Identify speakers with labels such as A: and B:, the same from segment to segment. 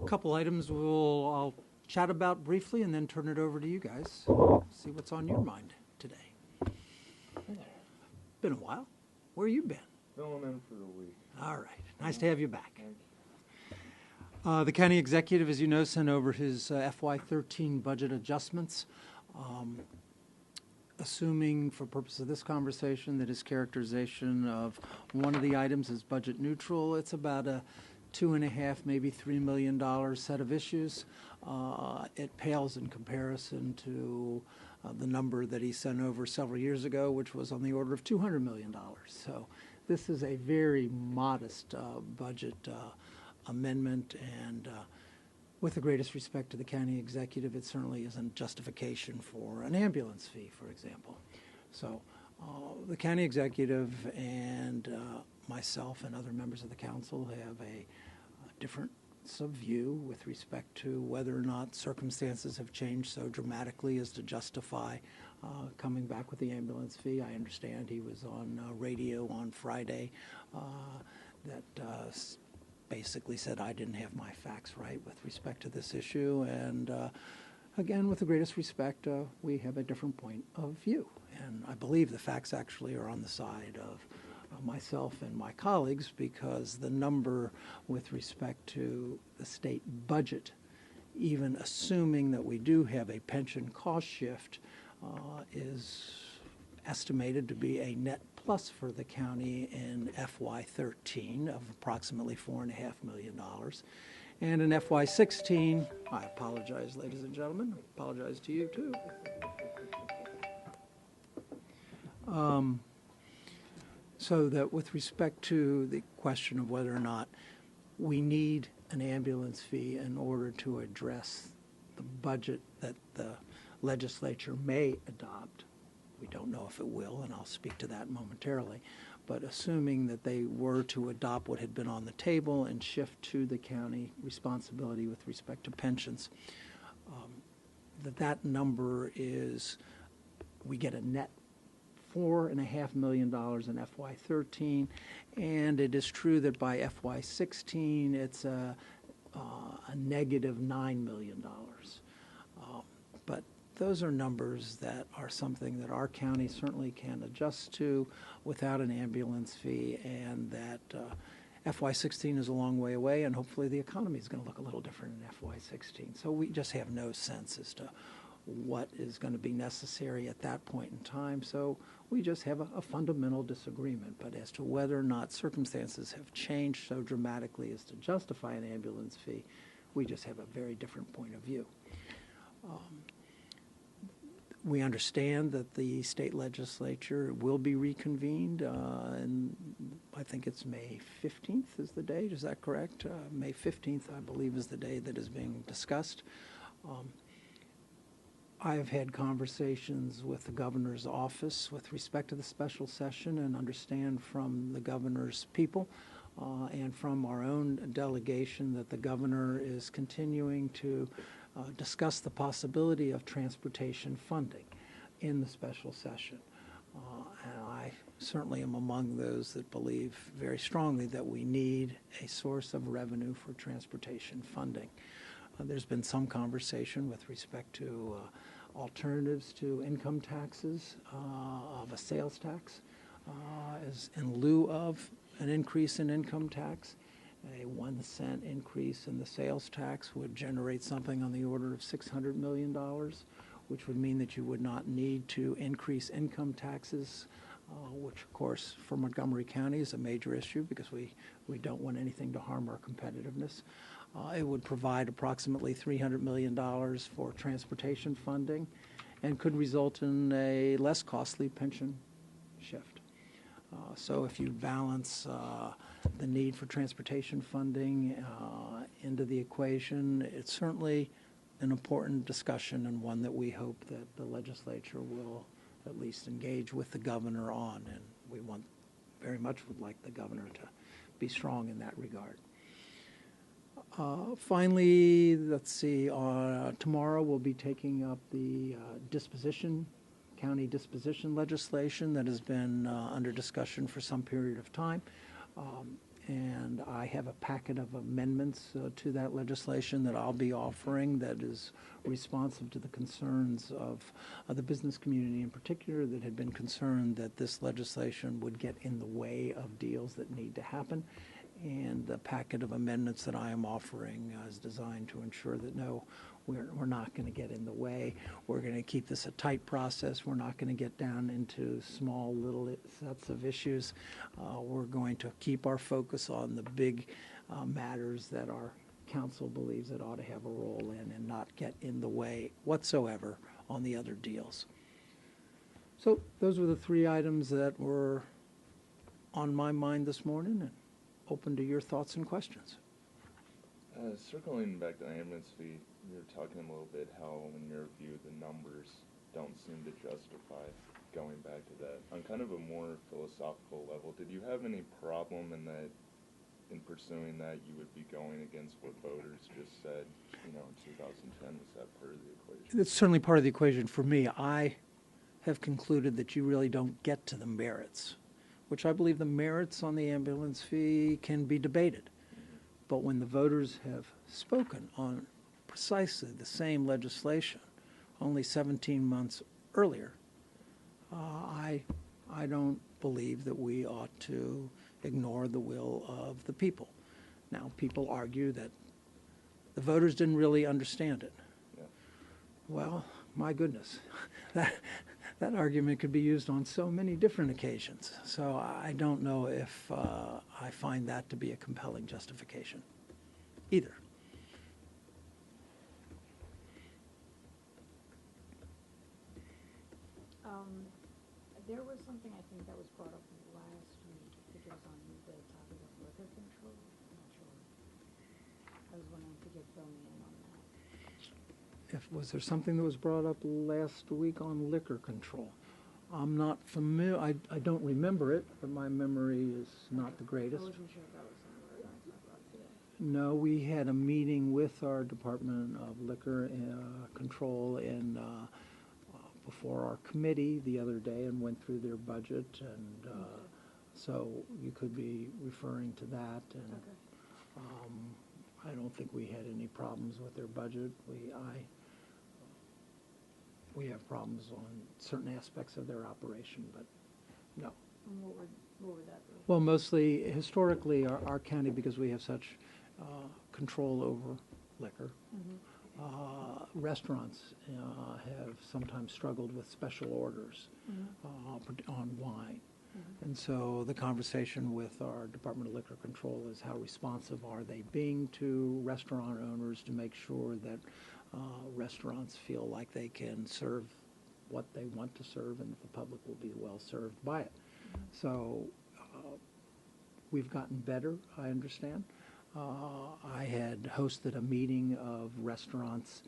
A: couple items I'll chat about briefly and then turn it over to you guys. See what's on your mind today. Been a while. Where you been?
B: Filling in for the week.
A: All right. Nice to have you back. The county executive, as you know, sent over his FY13 budget adjustments. Assuming, for purpose of this conversation, that his characterization of one of the items is budget neutral, it's about a $2.5, maybe $3 million set of issues. It pales in comparison to the number that he sent over several years ago, which was on the order of $200 million. So this is a very modest budget amendment, and with the greatest respect to the county executive, it certainly isn't justification for an ambulance fee, for example. So the county executive and myself and other members of the council have a different view with respect to whether or not circumstances have changed so dramatically as to justify coming back with the ambulance fee. I understand he was on radio on Friday that basically said I didn't have my facts right with respect to this issue, and again, with the greatest respect, we have a different point of view, and I believe the facts actually are on the side of myself and my colleagues, because the number with respect to the state budget, even assuming that we do have a pension cost shift, is estimated to be a net plus for the county in FY13 of approximately $4.5 million. And in FY16, I apologize, ladies and gentlemen, I apologize to you too. So that with respect to the question of whether or not we need an ambulance fee in order to address the budget that the legislature may adopt, we don't know if it will, and I'll speak to that momentarily, but assuming that they were to adopt what had been on the table and shift to the county responsibility with respect to pensions, that number is, we get a net $4.5 million in FY13, and it is true that by FY16 it's a negative $9 million. But those are numbers that are something that our county certainly can adjust to without an ambulance fee, and that FY16 is a long way away, and hopefully the economy is going to look a little different in FY16. So we just have no sense as to what is going to be necessary at that point in time. So we just have a fundamental disagreement. But as to whether or not circumstances have changed so dramatically as to justify an ambulance fee, we just have a very different point of view. We understand that the state legislature will be reconvened, and I think it's May 15th is the date. Is that correct? May 15th, I believe, is the day that is being discussed. I have had conversations with the governor's office with respect to the special session, and understand from the governor's people and from our own delegation that the governor is continuing to discuss the possibility of transportation funding in the special session. And I certainly am among those that believe very strongly that we need a source of revenue for transportation funding. There's been some conversation with respect to alternatives to income taxes, of a sales tax, as in lieu of an increase in income tax. A 1 cent increase in the sales tax would generate something on the order of $600 million, which would mean that you would not need to increase income taxes, which of course for Montgomery County is a major issue because we don't want anything to harm our competitiveness. It would provide approximately $300 million for transportation funding and could result in a less costly pension shift. So if you balance the need for transportation funding into the equation, it's certainly an important discussion, and one that we hope that the legislature will at least engage with the governor on, and we very much would like the governor to be strong in that regard. Finally, let's see, tomorrow we'll be taking up the county disposition legislation that has been under discussion for some period of time. and I have a packet of amendments to that legislation that I'll be offering that is responsive to the concerns of the business community in particular that had been concerned that this legislation would get in the way of deals that need to happen. And the packet of amendments that I am offering is designed to ensure that no, we're not going to get in the way. We're going to keep this a tight process. We're not going to get down into small little sets of issues. We're going to keep our focus on the big matters that our council believes it ought to have a role in and not get in the way whatsoever on the other deals. So those were the three items that were on my mind this morning, and open to your thoughts and questions.
B: Circling back to the ambulance fee, you were talking a little bit how, in your view, the numbers don't seem to justify going back to that. On kind of a more philosophical level, did you have any problem in that, in pursuing that, you would be going against what voters just said, in 2010? Was that part of the equation?
A: It's certainly part of the equation for me. I have concluded that you really don't get to the merits, which I believe the merits on the ambulance fee can be debated. But when the voters have spoken on precisely the same legislation only 17 months earlier, I don't believe that we ought to ignore the will of the people. Now, people argue that the voters didn't really understand it.
B: Yeah.
A: Well, my goodness, that argument could be used on so many different occasions. So I don't know if I find that to be a compelling justification either.
C: There was something I think that was brought up last week, I think it was on the topic of liquor control. I'm not sure. I was wondering if you could fill me in on that.
A: Was there something that was brought up last week on liquor control? I'm not familiar. I don't remember it, but my memory is not the greatest.
C: I wasn't sure if that was something we were going to talk about today.
A: No, we had a meeting with our Department of Liquor Control before our committee the other day and went through their budget, and so you could be referring to that. And
C: Okay.
A: I don't think we had any problems with their budget. We have problems on certain aspects of their operation, but no.
C: And what would that be?
A: Well, mostly, historically, our county, because we have such control over liquor, restaurants have sometimes struggled with special orders on wine. And so the conversation with our Department of Liquor Control is how responsive are they being to restaurant owners to make sure that restaurants feel like they can serve what they want to serve and that the public will be well served by it. So we've gotten better, I understand. I had hosted a meeting of restaurants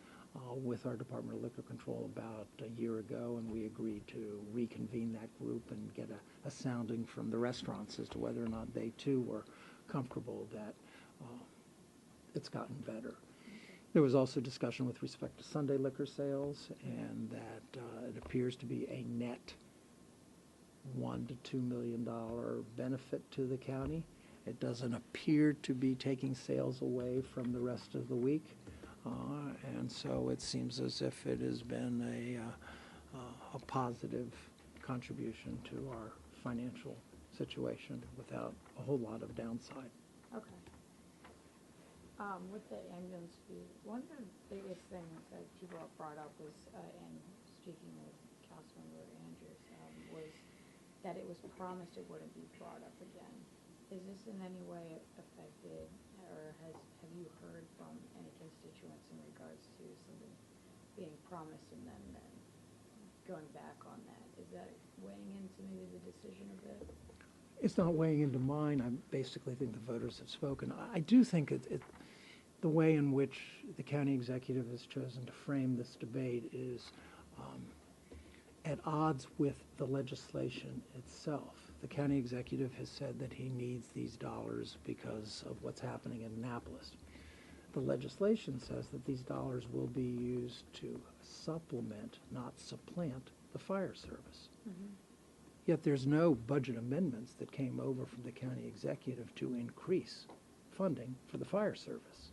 A: with our Department of Liquor Control about a year ago, and we agreed to reconvene that group and get a sounding from the restaurants as to whether or not they too were comfortable that it's gotten better. There was also discussion with respect to Sunday liquor sales, and that it appears to be a net $1 to $2 million benefit to the county. It doesn't appear to be taking sales away from the rest of the week, and so it seems as if it has been a positive contribution to our financial situation without a whole lot of downside.
C: Okay. With the ambulance fee, one of the biggest things that people have brought up was, and speaking with Councilmember Andrews, was that it was promised it wouldn't be brought up again. Is this in any way affected, or have you heard from any constituents in regards to something being promised and then going back on that? Is that weighing into maybe the decision a bit?
A: It's not weighing into mine. I basically think the voters have spoken. I do think the way in which the county executive has chosen to frame this debate is at odds with the legislation itself. The county executive has said that he needs these dollars because of what's happening in Annapolis. The legislation says that these dollars will be used to supplement, not supplant, the fire service. Yet there's no budget amendments that came over from the county executive to increase funding for the fire service.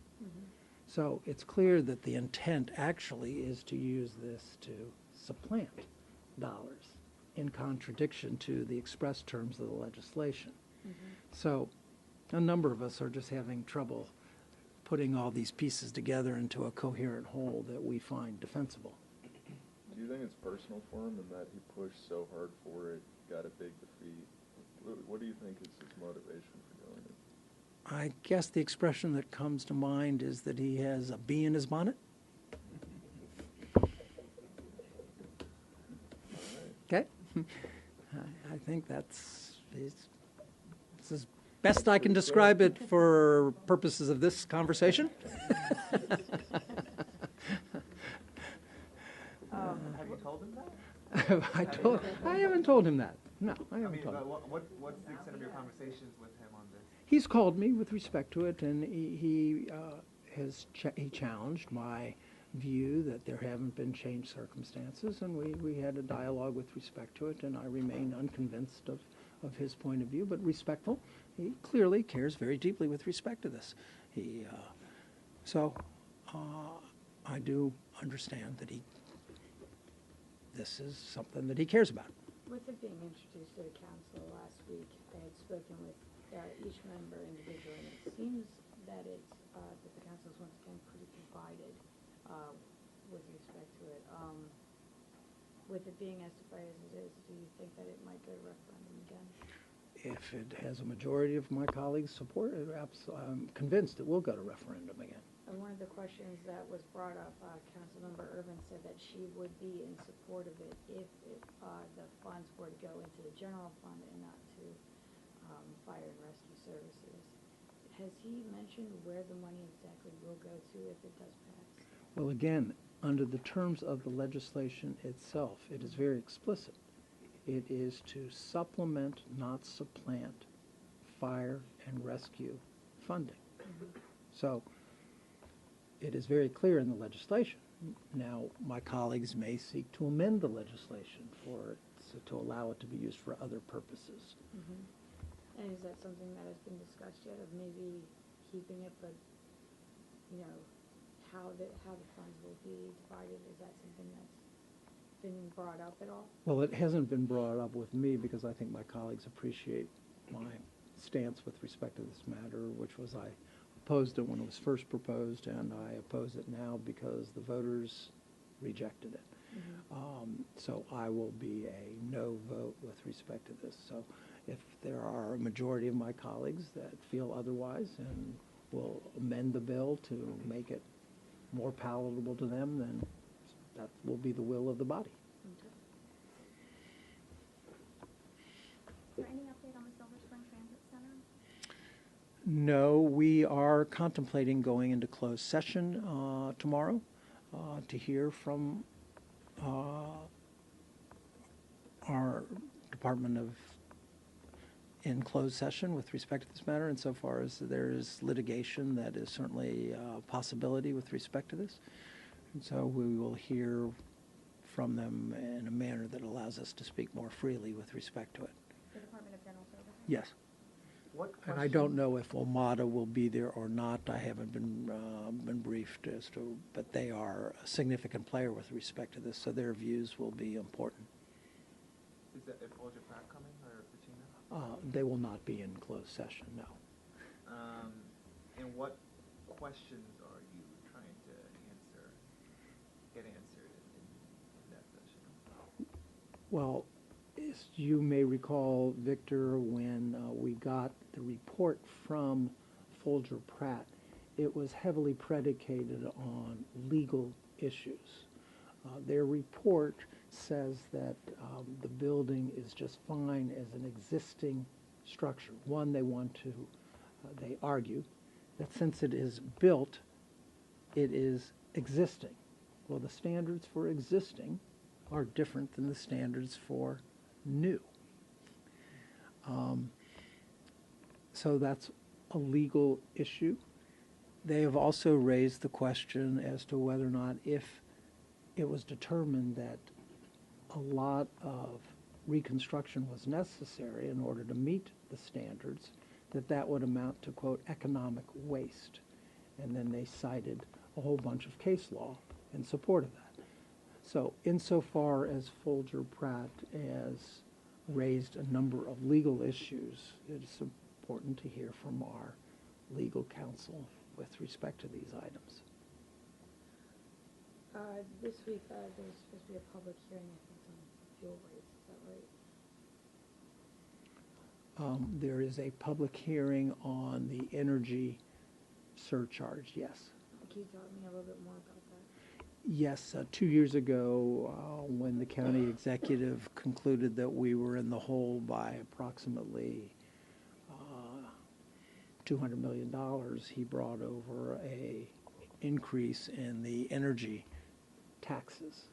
A: So it's clear that the intent actually is to use this to supplant dollars in contradiction to the express terms of the legislation. So a number of us are just having trouble putting all these pieces together into a coherent whole that we find defensible.
B: Do you think it's personal for him in that he pushed so hard for it, got a big defeat? What do you think is his motivation for doing it?
A: I guess the expression that comes to mind is that he has a bee in his bonnet. Okay? I think it's as best I can describe it for purposes of this conversation.
D: Have you told him that?
A: I haven't told him that. No, I
D: I
A: haven't
D: mean,
A: told him.
D: what's the extent of your conversations with him on this?
A: He's called me with respect to it, and he challenged my view that there haven't been changed circumstances, and we had a dialogue with respect to it, and I remain unconvinced of his point of view, but respectful. He clearly cares very deeply with respect to this. I do understand that this is something that he cares about.
C: With it being introduced to the council last week, I had spoken with each member individually, and it seems that that the council is once again pretty divided with respect to it. With it being as divided as it is, do you think that it might go to referendum again?
A: If it has a majority of my colleagues' support, I'm convinced it will go to referendum again.
C: And one of the questions that was brought up, Councilmember Irvin said that she would be in support of it if the funds were to go into the general fund and not to fire and rescue services. Has he mentioned where the money exactly will go to if it does pass?
A: Well, again, under the terms of the legislation itself, it is very explicit. It is to supplement, not supplant, fire and rescue funding. So it is very clear in the legislation. Now, my colleagues may seek to amend the legislation to allow it to be used for other purposes.
C: And is that something that has been discussed yet, of maybe keeping it, but, how the funds will be divided? Is that something that's been brought up at all?
A: Well, it hasn't been brought up with me because I think my colleagues appreciate my stance with respect to this matter, which was I opposed it when it was first proposed, and I oppose it now because the voters rejected it. So I will be a no vote with respect to this. So if there are a majority of my colleagues that feel otherwise and will amend the bill to make it more palatable to them, then that will be the will of the body.
C: Okay.
E: Is there any update on the Silver Spring Transit Center?
A: No, we are contemplating going into closed session tomorrow to hear from our Department of in closed session with respect to this matter, insofar as there is litigation that is certainly a possibility with respect to this. And so we will hear from them in a manner that allows us to speak more freely with respect to it.
E: The Department of General Services?
A: Yes. And I don't know if WMATA will be there or not. I haven't been briefed as to, but they are a significant player with respect to this, so their views will be important.
D: Is that Folger Pratt coming or Bettina?
A: They will not be in closed session, no.
D: And what questions are you trying to get answered in that session?
A: Well, as you may recall, Victor, when we got the report from Folger Pratt, it was heavily predicated on legal issues. Their report says that the building is just fine as an existing structure. One, they argue that since it is built, it is existing. Well, the standards for existing are different than the standards for new. So that's a legal issue. They have also raised the question as to whether or not, if it was determined that a lot of reconstruction was necessary in order to meet the standards, that would amount to, quote, economic waste. And then they cited a whole bunch of case law in support of that. So insofar as Folger Pratt has raised a number of legal issues, it is important to hear from our legal counsel with respect to these items.
C: This week, there's supposed to be a public hearing, I think, on fuel rates, is that right?
A: There is a public hearing on the energy surcharge, yes.
C: Can you tell me a little bit more about that?
A: Yes, 2 years ago, when the county executive concluded that we were in the hole by approximately $200 million, he brought over a increase in the energy taxes.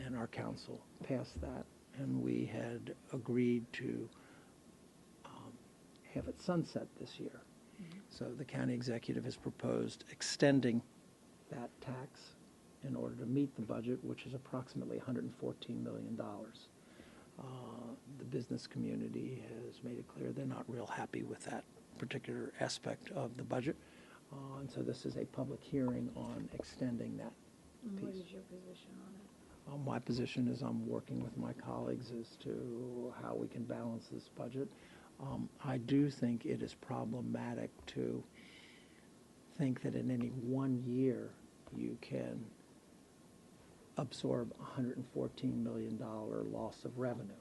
A: And our council passed that, and we had agreed to have it sunset this year. So the county executive has proposed extending that tax in order to meet the budget, which is approximately $114 million. The business community has made it clear they're not real happy with that particular aspect of the budget. And so this is a public hearing on extending that
C: And what
A: piece.
C: is your position on it?
A: My position is I'm working with my colleagues as to how we can balance this budget. I do think it is problematic to think that in any 1 year you can absorb $114 million loss of revenue.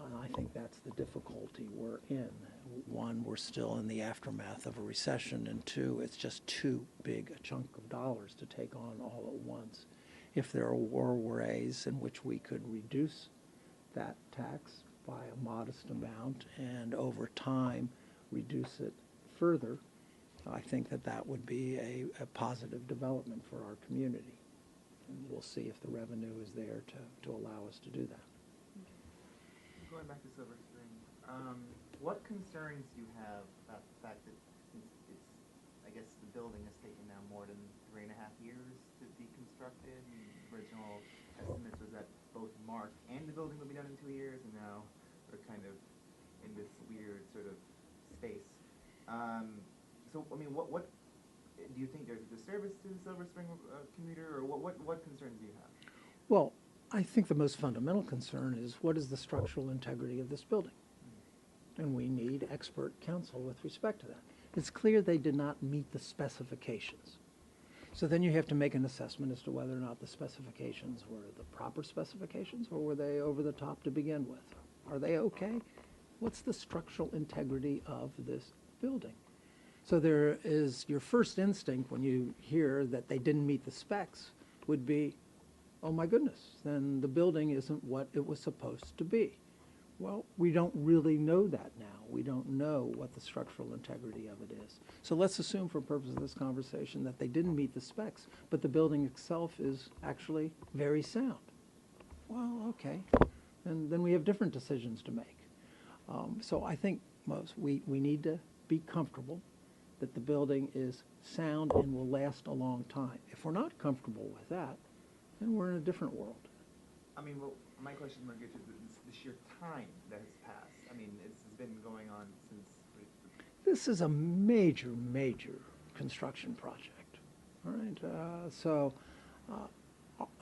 A: And I think that's the difficulty we're in. One, we're still in the aftermath of a recession, and two, it's just too big a chunk of dollars to take on all at once. If there were ways in which we could reduce that tax by a modest amount and over time reduce it further, I think that would be a positive development for our community. And we'll see if the revenue is there to allow us to do that.
D: Going back to Silver Spring, what concerns do you have about the fact that since it's, I guess the building has taken now more than 3.5 years to be constructed, and the original estimates was that both Mark and the building would be done in 2 years, and now we're kind of in this weird sort of space. So, I mean, what do you think there's a disservice to the Silver Spring commuter, or what concerns do you have?
A: Well, I think the most fundamental concern is what is the structural integrity of this building? And we need expert counsel with respect to that. It's clear they did not meet the specifications. So then you have to make an assessment as to whether or not the specifications were the proper specifications, or were they over the top to begin with? Are they okay? What's the structural integrity of this building? So there is, your first instinct when you hear that they didn't meet the specs would be, oh my goodness, then the building isn't what it was supposed to be. Well, we don't really know that now. We don't know what the structural integrity of it is. So let's assume for purpose of this conversation that they didn't meet the specs, but the building itself is actually very sound. Well, okay, and then we have different decisions to make. So I think we need to be comfortable that the building is sound and will last a long time. If we're not comfortable with that, then we're in a different world.
D: I mean, well, my question is more geared to the sheer time that has passed. I mean, it's been going on since...
A: This is a major, major construction project. All right,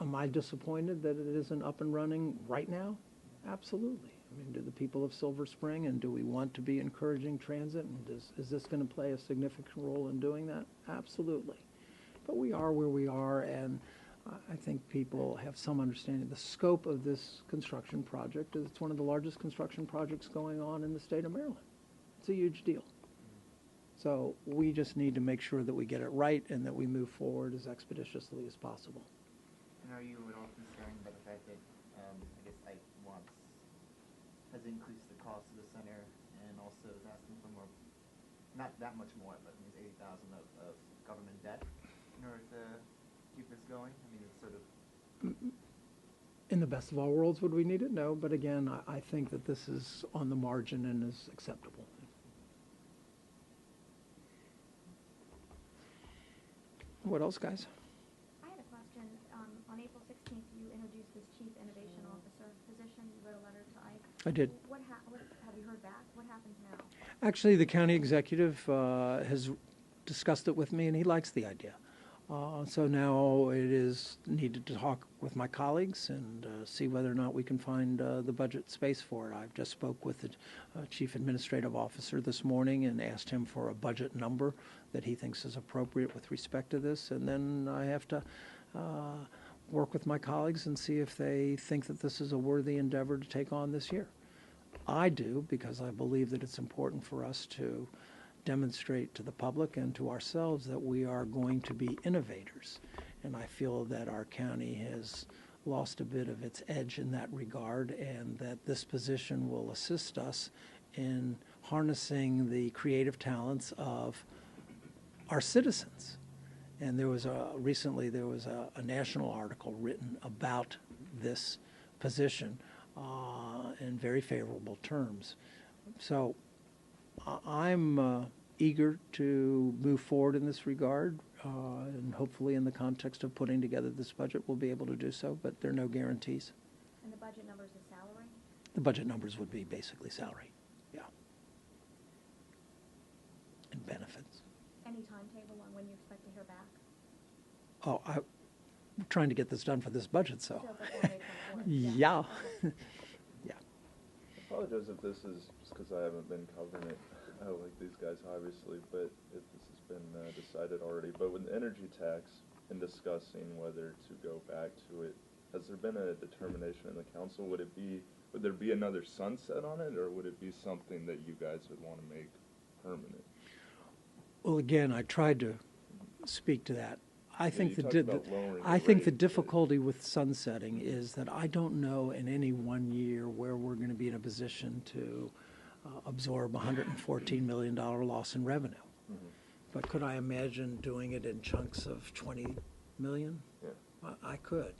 A: am I disappointed that it isn't up and running right now? Absolutely. I mean, do the people of Silver Spring, and do we want to be encouraging transit, and is this going to play a significant role in doing that? Absolutely. But we are where we are, and I think people have some understanding. The scope of this construction project is it's one of the largest construction projects going on in the state of Maryland. It's a huge deal. So we just need to make sure that we get it right and that we move forward as expeditiously as possible.
D: And are you at all concerned by the fact that, I guess, IKE has increased the cost of the center and also is asking for more, not that much more, but it means $80,000 of government debt in order to keep this going? I mean, it's sort of...
A: In the best of all worlds, would we need it? No, but again, I think that this is on the margin and is acceptable. What else, guys?
E: I had a question. On April 16th, you introduced this Chief Innovation Officer position. You wrote a letter to
A: I did.
E: What have you heard back? What happens now?
A: Actually, the county executive has discussed it with me, and he likes the idea. So now it is needed to talk with my colleagues and see whether or not we can find the budget space for it. I've just spoke with the chief administrative officer this morning and asked him for a budget number that he thinks is appropriate with respect to this, and then I have to work with my colleagues and see if they think that this is a worthy endeavor to take on this year. I do, because I believe that it's important for us to demonstrate to the public and to ourselves that we are going to be innovators. And I feel that our county has lost a bit of its edge in that regard, and that this position will assist us in harnessing the creative talents of our citizens. And recently there was a national article written about this position in very favorable terms. So I'm eager to move forward in this regard, and hopefully in the context of putting together this budget we'll be able to do so, but there are no guarantees.
E: And the budget numbers is salary?
A: The budget numbers would be basically salary, yeah, and benefits.
E: Any timetable on when you expect to hear back?
A: Oh, I'm trying to get this done for this budget, so.
E: So before May 24th?
A: Yeah.
E: Okay.
A: Yeah.
B: I apologize if this is just because I haven't been covering it like these guys, obviously, but if this has been decided already. But with the energy tax and discussing whether to go back to it, has there been a determination in the council? Would there be another sunset on it, or would it be something that you guys would want to make permanent?
A: Well, again, I tried to speak to that. I think
B: you talked about lowering the
A: I think the
B: rate, but-
A: difficulty with sunsetting is that I don't know in any one year where we're going to be in a position to absorb $114 million loss in revenue.
B: Mhm.
A: But could I imagine doing it in chunks of 20 million?
B: Yeah.
A: I could.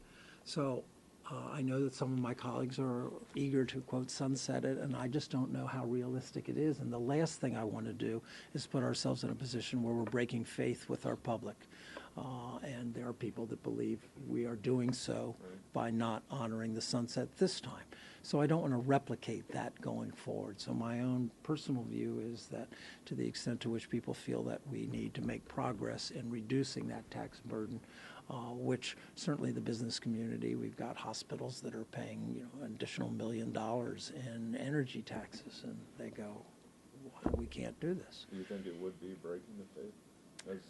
A: So I know that some of my colleagues are eager to, quote, sunset it, and I just don't know how realistic it is. And the last thing I want to do is put ourselves in a position where we're breaking faith with our public. And there are people that believe we are doing so by not honoring the sunset this time. So I don't want to replicate that going forward. So my own personal view is that to the extent to which people feel that we need to make progress in reducing that tax burden, which certainly the business community, we've got hospitals that are paying, an additional $1 million in energy taxes, and they go, we can't do this.
B: Do you think it would be breaking the faith, as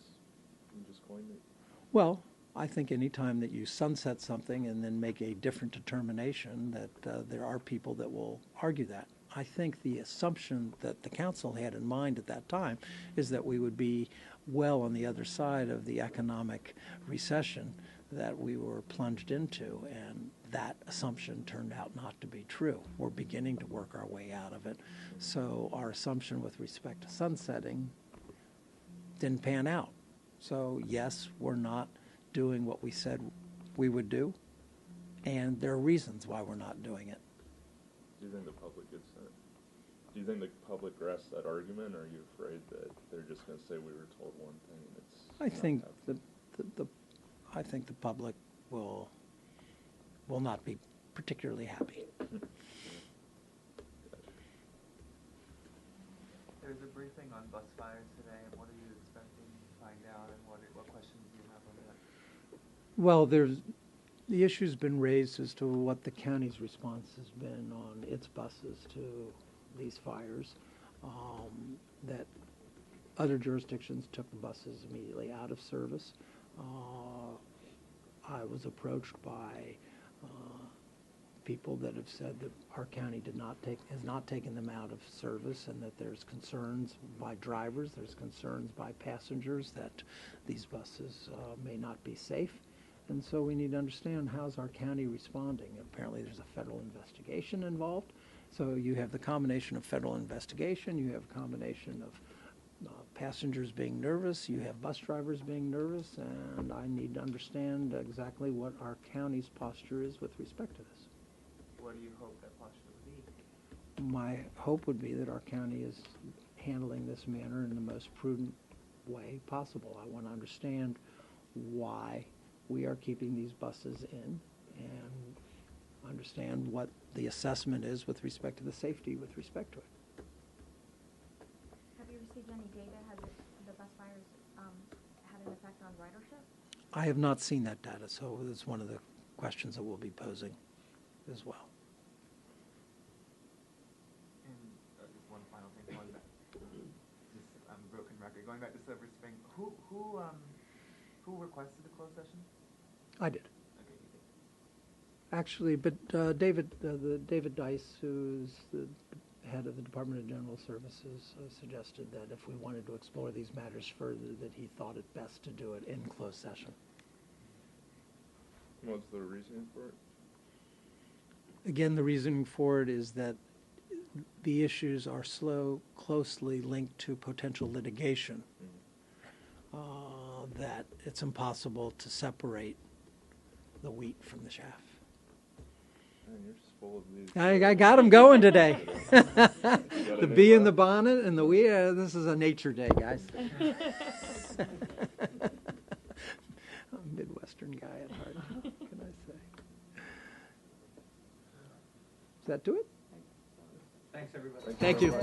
B: you just coined it?
A: Well, I think any time that you sunset something and then make a different determination, that there are people that will argue that. I think the assumption that the council had in mind at that time is that we would be well on the other side of the economic recession that we were plunged into, and that assumption turned out not to be true. We're beginning to work our way out of it. So our assumption with respect to sunsetting didn't pan out. So yes, we're not doing what we said we would do, and there are reasons why we're not doing it.
B: Do you think the public gets that? Do you think the public grasps that argument, or are you afraid that they're just going to say we were told one thing and it's
A: I
B: not
A: think
B: happening?
A: I think the public will not be particularly happy.
B: Gotcha.
D: There's a briefing on bus fires today, and what are you expecting to find out, and what questions do you have on that?
A: Well, the issue's been raised as to what the county's response has been on its buses to these fires, that other jurisdictions took the buses immediately out of service. I was approached by people that have said that our county has not taken them out of service, and that there's concerns by drivers, there's concerns by passengers that these buses may not be safe. And so we need to understand, how's our county responding? Apparently there's a federal investigation involved. So you have the combination of federal investigation, you have a combination of passengers being nervous, you have bus drivers being nervous, and I need to understand exactly what our county's posture is with respect to this.
D: What do you hope that posture would be?
A: My hope would be that our county is handling this matter in the most prudent way possible. I want to understand why we are keeping these buses in, and understand what the assessment is with respect to the safety with respect to it.
E: Have you received any data? Has the bus fires had an effect on ridership?
A: I have not seen that data, so it's one of the questions that we'll be posing as well.
D: And just one final thing, going back, just I'm a broken record. Going back to Silver Spring, who requested the closed session?
A: I did.
D: Okay, you did.
A: Actually, but David Dice, who's the head of the Department of General Services, suggested that if we wanted to explore these matters further, that he thought it best to do it in closed session.
B: What's the reasoning for it?
A: Again, the reason for it is that the issues are closely linked to potential litigation, that it's impossible to separate the wheat from the chaff.
B: Man, you're just full of these.
A: I got them going today.
B: The
A: The bee in the bonnet and the wheat. This is a nature day, guys. I'm a Midwestern guy at heart. What can I say? Does that do it?
D: Thanks, everybody.
A: Thank you.